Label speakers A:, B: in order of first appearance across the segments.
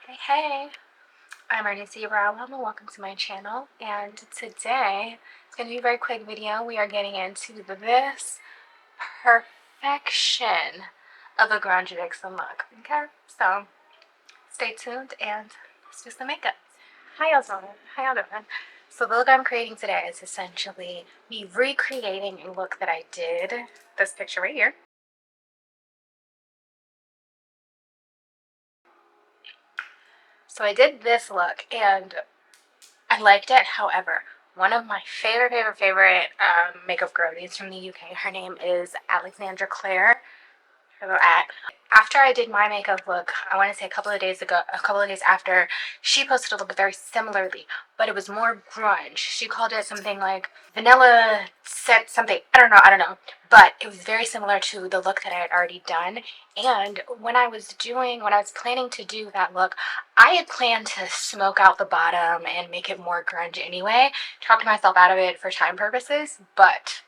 A: Hey, I'm Eyebrow and welcome to my channel. And today it's going to be a very quick video. We are getting into this perfection of a grunge Vixen look. Okay, so stay tuned and let's do some makeup. How y'all doing? How y'all doing? So the look I'm creating today is essentially me recreating a look that I did. This picture right here. So I did this look and I liked it. However, one of my favorite makeup girlies from the UK, her name is Alexandra Claire. After I did my makeup look, I want to say a couple of days after, she posted a look very similarly, but it was more grunge. She called it something like vanilla set something. I don't know. But it was very similar to the look that I had already done. And when I was planning to do that look, I had planned to smoke out the bottom and make it more grunge anyway, talk myself out of it for time purposes, but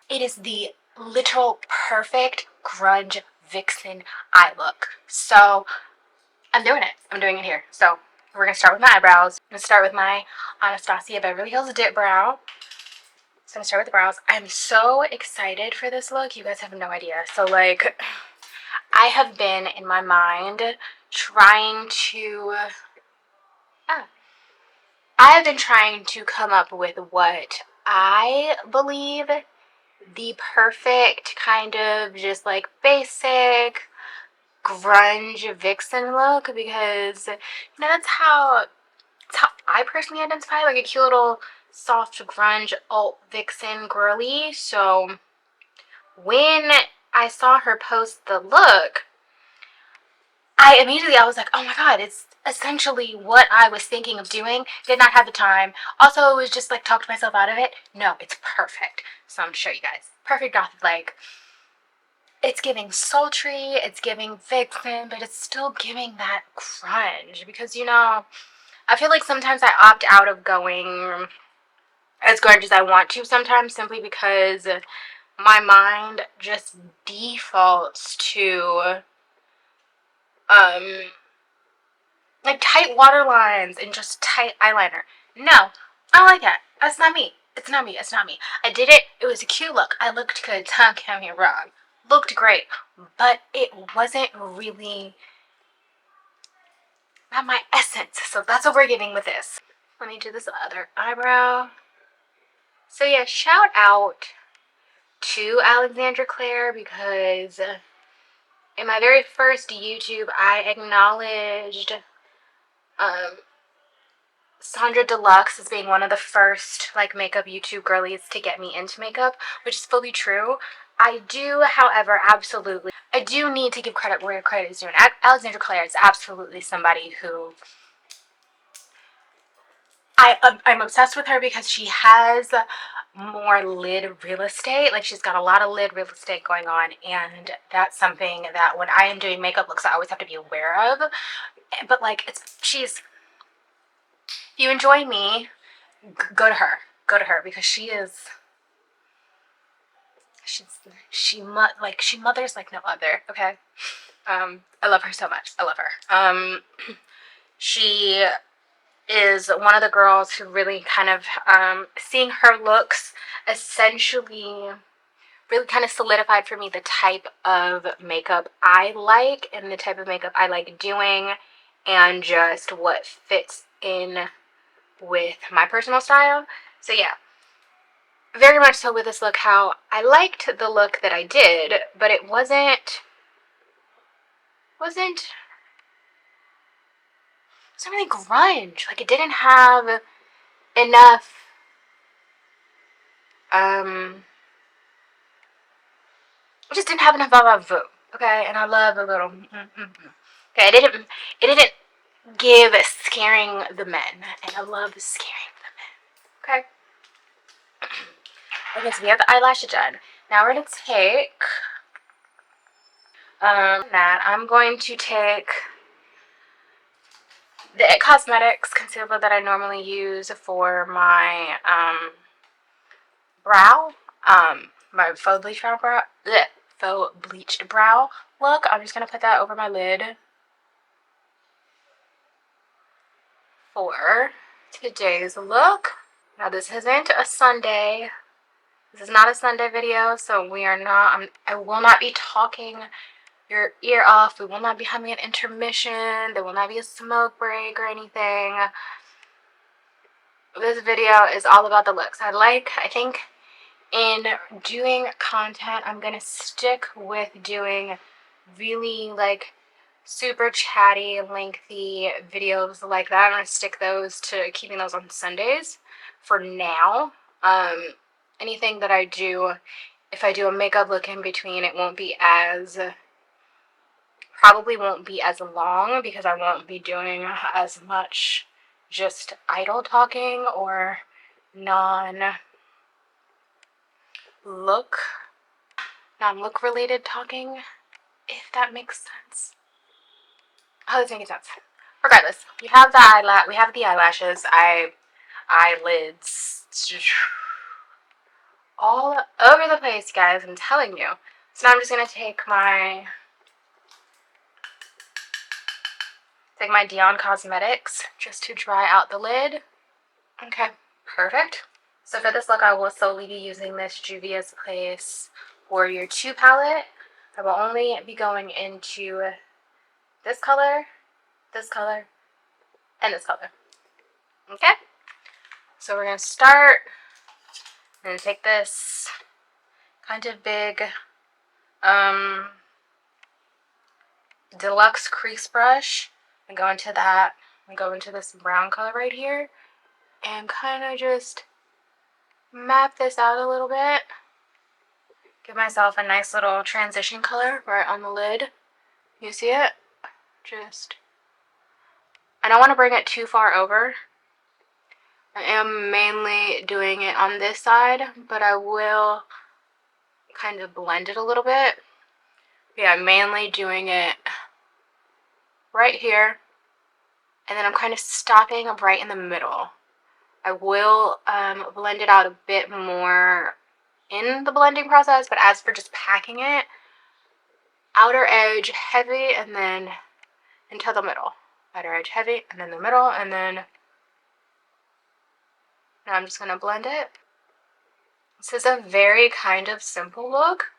A: it is the literal perfect grunge Vixen eye look. So I'm doing it. I'm doing it here. So we're going to start with my eyebrows. I'm going to start with my Anastasia Beverly Hills Dip Brow. So I'm going to start with the brows. I'm so excited for this look. You guys have no idea. So like, I have been in my mind trying to... I have been trying to come up with what I believe the perfect kind of just like basic grunge Vixen look, because that's how I personally identify, like a cute little soft grunge alt Vixen girly. So when I saw her post the look, I was like, oh my god, it's essentially what I was thinking of doing. Did not have the time. Also, it was just like talked myself out of it. No, it's perfect. So I'm gonna show you guys. Perfect off like, it's giving sultry, it's giving Vixen, but it's still giving that grunge. Because, I feel like sometimes I opt out of going as grunge as I want to sometimes, simply because my mind just defaults to, like tight waterlines and just tight eyeliner. No, I don't like that. That's not me. It's not me. I did it. It was a cute look. I looked good. Don't get me wrong. Looked great. But it wasn't really not my essence. So that's what we're getting with this. Let me do this other eyebrow. So yeah, shout out to Alexandra Claire, because in my very first YouTube, I acknowledged Sandra Deluxe as being one of the first like makeup YouTube girlies to get me into makeup, which is fully true. I do, however, I do need to give credit where credit is due. Alexandra Claire is absolutely somebody who I'm obsessed with her, because she has more lid real estate. Like, she's got a lot of lid real estate going on, and that's something that when I am doing makeup looks, I always have to be aware of. But like, if you enjoy me, go to her, because she mothers like no other. Okay. I love her so much. I love her. She is one of the girls who really kind of, seeing her looks essentially really kind of solidified for me the type of makeup I like and the type of makeup I like doing, and just what fits in with my personal style. So yeah, very much so with this look, how I liked the look that I did, but it wasn't really grunge. Like, it didn't have enough it just didn't have enough of okay? And I love a little okay, it didn't give scaring the men, and I love scaring the men. Okay. Okay, so we have the eyelashes done. Now we're gonna take that I'm going to take the It Cosmetics concealer that I normally use for my brow, my faux bleached brow look. I'm just gonna put that over my lid. for today's look. Now this isn't a Sunday. This is not a Sunday video, so I will not be talking your ear off. We will not be having an intermission. There will not be a smoke break or anything. This video is all about the looks. I think in doing content, I'm gonna stick with doing really like super chatty, lengthy videos like that. I'm gonna stick those to keeping those on Sundays for now. Anything that I do, if I do a makeup look in between, it probably won't be as long because I won't be doing as much just idle talking or non-look related talking, if that makes sense. Oh, it's making sense. Regardless, we have the eyelashes, eyelids, all over the place, guys. I'm telling you. So now I'm just gonna take my Dion Cosmetics just to dry out the lid. Okay, perfect. So for this look, I will solely be using this Juvia's Place Warrior 2 palette. I will only be going into this color, and this color. Okay? So we're going to start and take this kind of big deluxe crease brush and go into that and go into this brown color right here and kind of just map this out a little bit. Give myself a nice little transition color right on the lid. You see it? I don't want to bring it too far over. I am mainly doing it on this side, but I will kind of blend it a little bit. Yeah, I'm mainly doing it right here, and then I'm kind of stopping right in the middle. I will blend it out a bit more in the blending process, but as for just packing it, outer edge heavy and then into the middle. Outer edge heavy and then the middle, and then now I'm just going to blend it. This is a very kind of simple look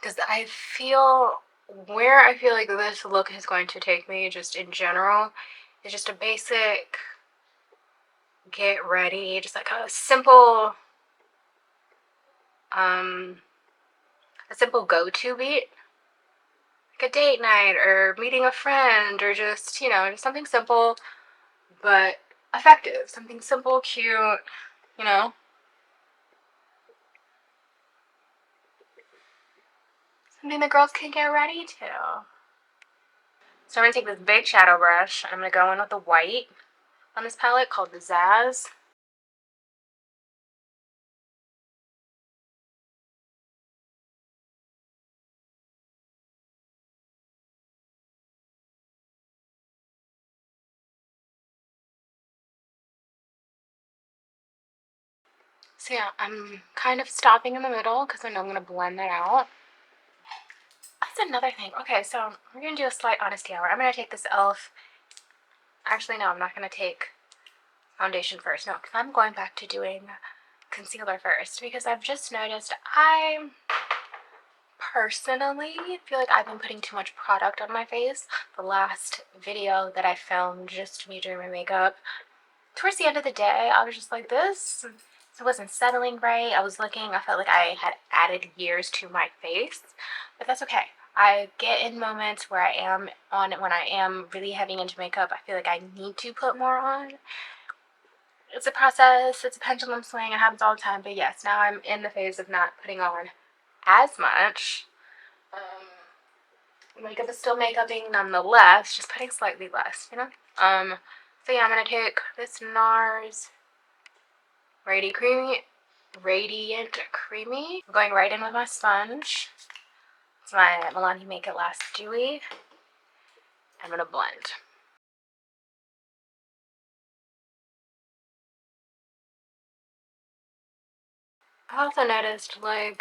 A: because I feel like this look is going to take me just in general is just a basic get ready, just like a simple go-to beat, like a date night or meeting a friend or just, just something simple but effective, something simple, cute, something the girls can get ready to. So I'm going to take this big shadow brush and I'm going to go in with the white on this palette called the Zazz. So yeah, I'm kind of stopping in the middle because I know I'm going to blend that out. That's another thing. Okay, so we're going to do a slight honesty hour. I'm going to take this e.l.f. Actually, no, I'm not going to take foundation first. No, because I'm going back to doing concealer first because I've just noticed I personally feel like I've been putting too much product on my face. The last video that I filmed, just me doing my makeup, towards the end of the day, I was just like, this wasn't settling right. I felt like I had added years to my face, but that's okay. I get in moments where when I am really heavy into makeup, I feel like I need to put more on. It's a process, it's a pendulum swing, it happens all the time, but yes, now I'm in the phase of not putting on as much. Makeup is still makeuping nonetheless, just putting slightly less, So yeah, I'm going to take this NARS Radiant Creamy. I'm going right in with my sponge. It's my Milani Make It Last Dewy. I'm going to blend. I also noticed, I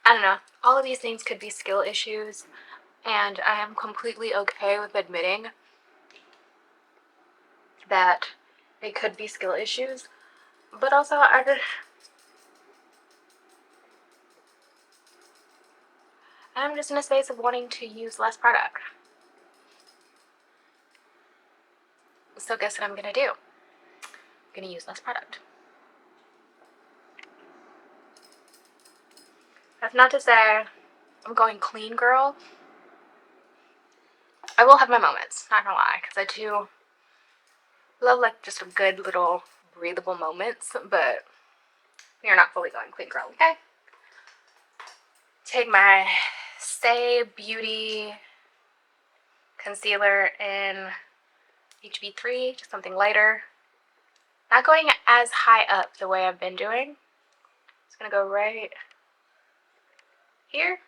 A: don't know, all of these things could be skill issues, and I am completely okay with admitting that it could be skill issues, but also I'm just in a space of wanting to use less product. So guess what I'm gonna do? I'm gonna use less product. That's not to say I'm going clean, girl. I will have my moments, not gonna lie, because I do love like just a good little breathable moments, but we are not fully going clean, girl, okay? Take my Stay Beauty concealer in HB3, just something lighter. Not going as high up the way I've been doing. Just gonna go right here.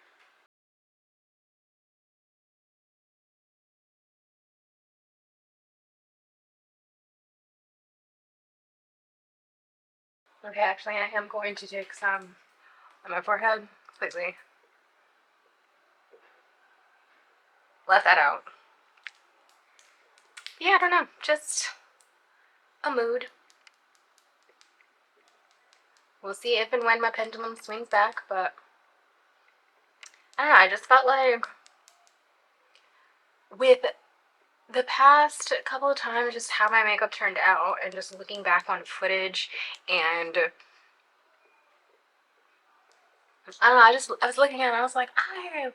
A: Okay, actually I am going to take some on my forehead. Completely left that out. Yeah, I don't know. Just a mood. We'll see if and when my pendulum swings back, but I don't know, I just felt like with the past couple of times, just how my makeup turned out, and just looking back on footage, and I don't know, I was looking at it and I was like, I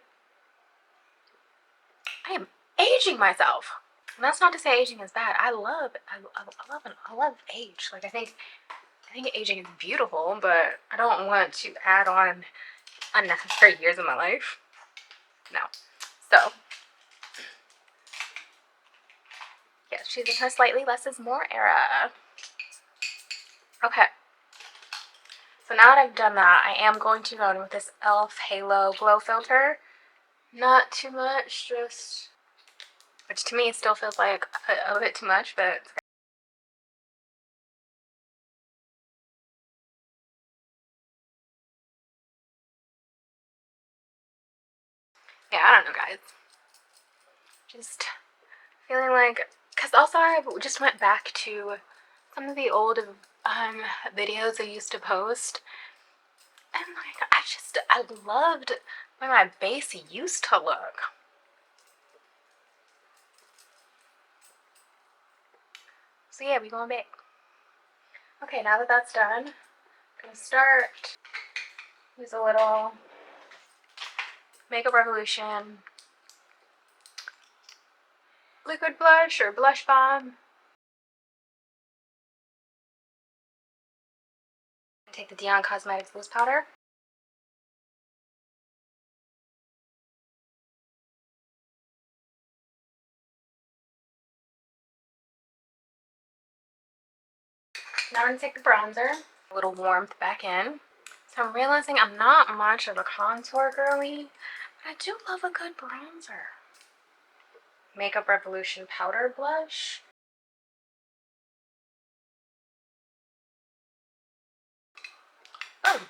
A: am aging myself. And that's not to say aging is bad. I love age. Like I think aging is beautiful, but I don't want to add on unnecessary years of my life. No. So yeah, she's in her slightly less is more era. Okay. So now that I've done that, I am going to go in with this e.l.f. Halo Glow Filter. Not too much, just, which to me still feels like a bit too much, but it's okay. Yeah, I don't know, guys. Just feeling like, because also I just went back to some of the old videos I used to post, and like I loved the way my base used to look. So yeah, we going back. Okay, now that that's done, I'm gonna start use a little Makeup Revolution liquid blush or blush bomb. Take the Dion Cosmetics loose powder. Now I'm gonna take the bronzer, a little warmth back in. So I'm realizing I'm not much of a contour girly, but I do love a good bronzer. Makeup Revolution powder blush. Oh.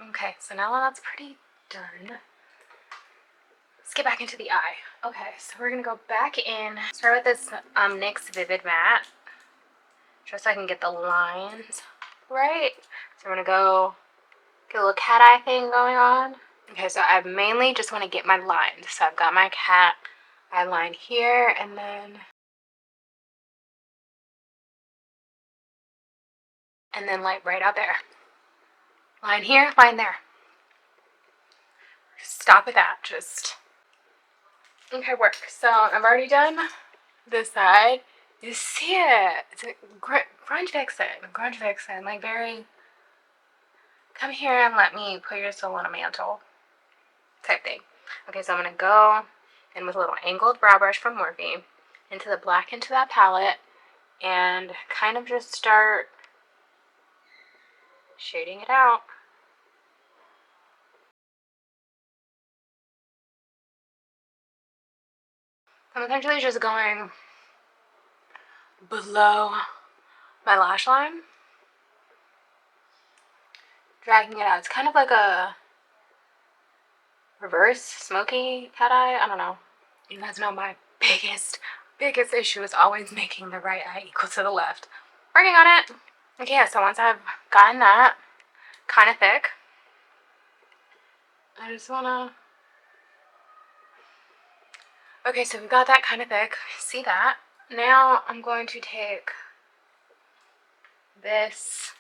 A: Okay, so now that's pretty done, let's get back into the eye. Okay, so we're gonna go back in. Start with this NYX Vivid Matte, just so I can get the lines right. So I'm gonna go get a little cat eye thing going on. Okay, so I mainly just want to get my lines. So I've got my cat eye line here, and then like right out there. Line here, line there. Stop at that. Just okay, work. So I've already done this side. You see it? It's a grunge vixen, like very. Come here and let me put your soul on a mantle type thing. Okay, so I'm gonna go in with a little angled brow brush from Morphe into the black into that palette, and kind of just start shading it out. I'm essentially just going below my lash line, dragging it out. It's kind of like a reverse smoky cat eye. I don't know. You guys know my biggest biggest issue is always making the right eye equal to the left. Working on it. Okay, yeah, so once I've gotten that kind of thick, I just wanna... Okay, so we've got that kind of thick. See that? Now I'm going to take this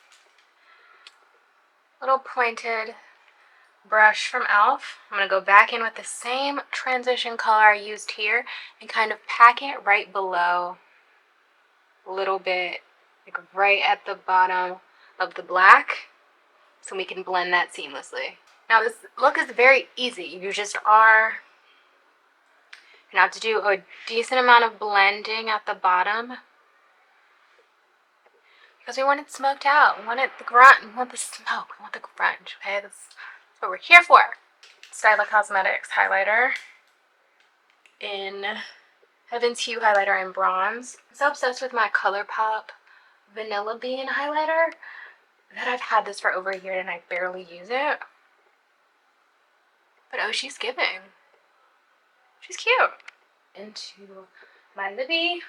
A: little pointed brush from e.l.f. I'm going to go back in with the same transition color I used here and kind of pack it right below, a little bit, like right at the bottom of the black, so we can blend that seamlessly. Now this look is very easy. You just are going to have to do a decent amount of blending at the bottom because we want it smoked out. We want it the grunt. We want the smoke. We want the grunge. Okay, that's what we're here for. Styla Cosmetics highlighter in Heaven's Hue highlighter in bronze. I'm so obsessed with my ColourPop Vanilla Bean highlighter that I've had this for over a year and I barely use it. But oh, she's giving. She's cute. Into my Libby,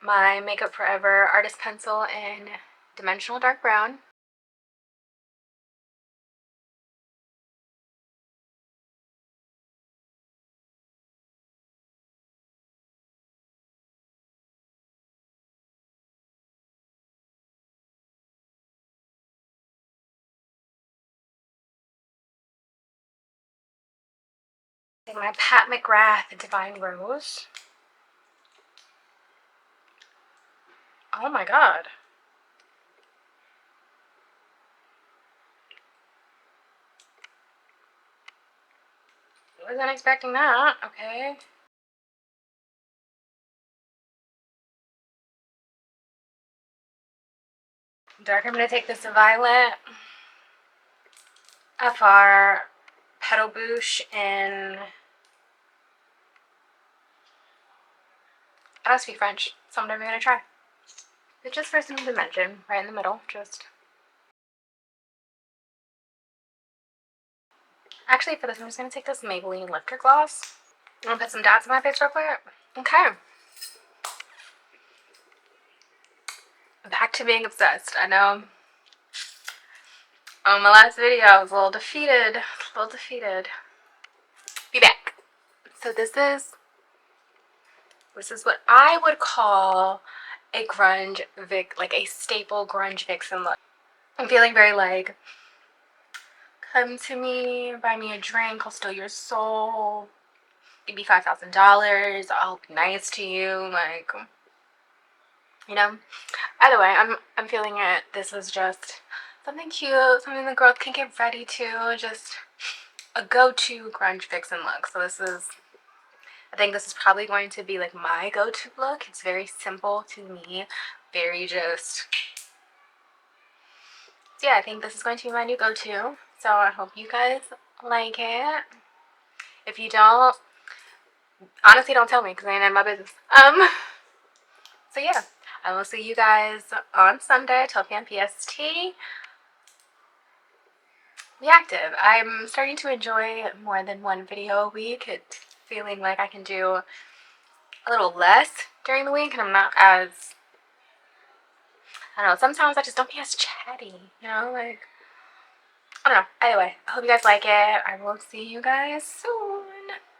A: my Makeup Forever Artist Pencil in Dimensional Dark Brown. My Pat McGrath Divine Rose. Oh my god. Wasn't expecting that. Okay. Dark, I'm going to take this Violet FR Petal Bouche in... I don't speak French, so I'm never going to try. But just for some dimension, right in the middle, just... Actually, for this, I'm just going to take this Maybelline Lifter Gloss. I'm going to put some dots in my face real quick. Okay. Back to being obsessed. I know on my last video I was a little defeated. Be back. So this is what I would call a grunge like a staple grunge Vixen look. I'm feeling very like, come to me, buy me a drink, I'll steal your soul, give me $5,000, I'll be nice to you, like, you know. Either way, I'm feeling it. This is just something cute, something the girls can get ready to, just a go-to grunge Vixen look. So I think this is probably going to be like my go-to look. It's very simple to me, very just, yeah, I think this is going to be my new go-to. So I hope you guys like it. If you don't, honestly don't tell me because I ain't in my business. So yeah, I will see you guys on Sunday, 12 p.m. PST. Be active. I'm starting to enjoy more than one video a week. It's feeling like I can do a little less during the week and I'm not as, I don't know, sometimes I just don't be as chatty, you know, like, I don't know. Anyway, I hope you guys like it. I will see you guys soon.